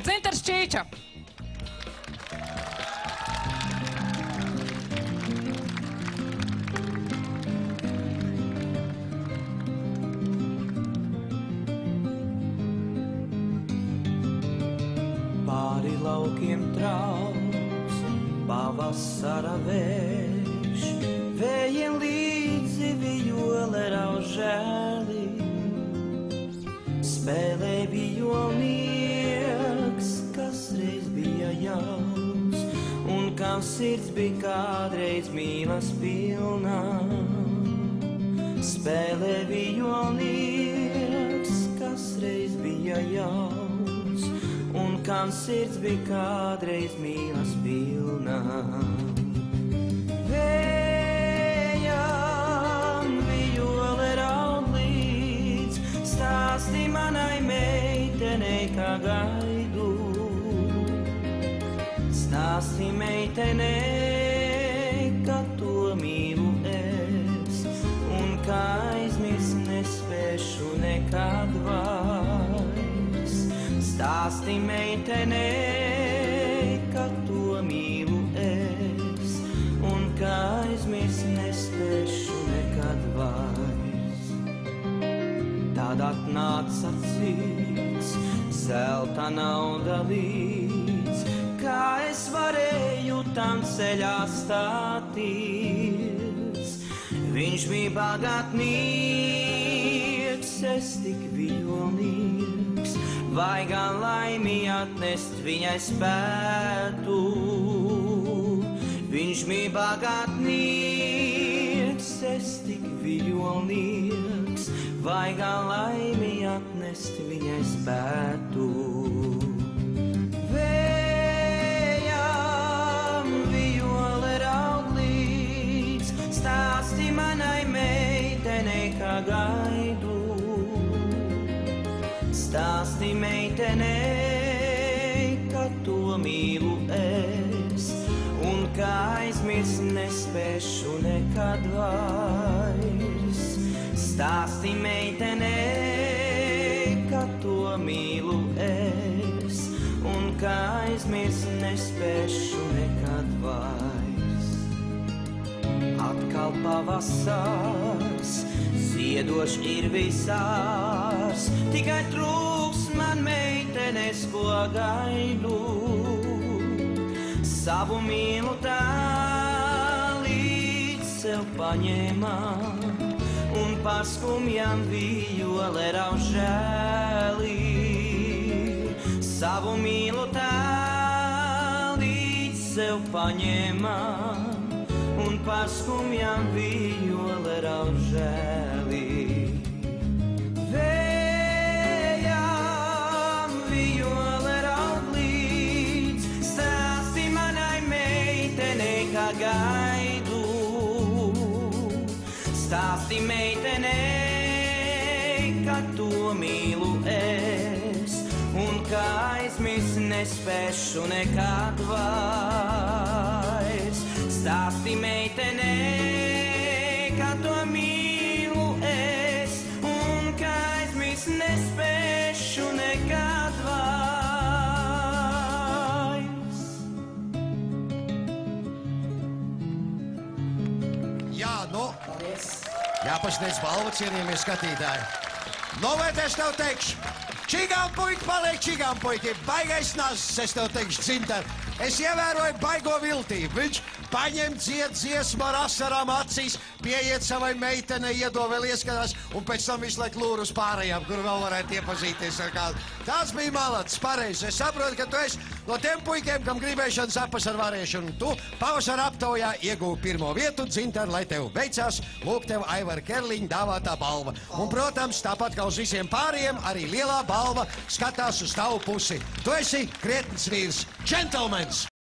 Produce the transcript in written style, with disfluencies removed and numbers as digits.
Dzintars Čīča. Pāri laukiem trauks, pavasara vējš, vējiem līdzi vijole raužēli. Spēlē vijolnieks, kas reiz bija jauns, un kam sirds bija kādreiz mīlas pilna. Spēlē vijolnieks, kas reiz bija jauns, un kam sirds bija kādreiz mīlas pilna. Vējam vijole raud līdz, stāsti manai meitenei, kā gaidu. Stāsti meitenei, ka to mīlu es, un kā aizmirst nespēšu nekad vairs. Stāsti meitenei, ka to mīlu es, un kā aizmirst nespēšu nekad vairs. Tad atnāca cits, zelta nauda līdz, kā es varēju tam ceļā stāties. Viņš bija bagātnieks, es tik vijolnieks, vai gan laimi atnest viņai spētu. Viņš bija bagātnieks, es tik vijolnieks, vai gan laimi atnest viņai spētu. Vējam vijole raud līdz, stāsti manai meitenei, kā gaidu. Stāsti meitenei, ka to mīlu es, un kā aizmirst nespēšu nekad vairs. Stāsti meitenei, ka to mīlu es, un kā aizmirst nespēšu nekad vairs. Atkal pavasars, ziedošs ir visās, tikai trūks man meitenes, ko gaidu. Savu mīlu tā līdz sev paņēmā, un par skumjām vijole raužēli. Savu mīlu tā līdz sev paņēmā, un par skumjām vijole raužēli. Vējam vijole raud līdz, stāsti manai meitenei, kā gaidu. Stāsti meitenei, ka to mīlu es, un kā aizmirst nespēšu nekad vairs. Stāsti meitenei, ka to mīlu es, un kā aizmirst nespēšu nekad vairs. Jā, nu, jāpasniedz balva, cienījamies skatītāji. Novērtēs tev teikšu, čigām puiki paliek čigām puiki, baigais nazs, es tev teikšu, Dzintar. Es ievēroju baigo viltību, viņš paņem dziesmu ar asarām acīs, pieiet savai meitenei, iedod vēl ieskatās, un pēc tam visu laiku lūr uz pārējām, kur vēl varētu iepazīties ar kādu. Tas bija malacis, pareizi. Es saprotu, ka tu esi no tiem puikiem, kam gribēšana sapas ar varēšanu. Tu pavasara aptaujā iegūvi pirmo vietu, Dzintar, lai tev veicās. Lūk, tev Aivara Kerliņa dāvātā balva. Un, protams, tāpat kā uz visiem pārējiem, arī lielā balva skatās uz tavu pusi. Tu esi krietns vīrs, džentelmens!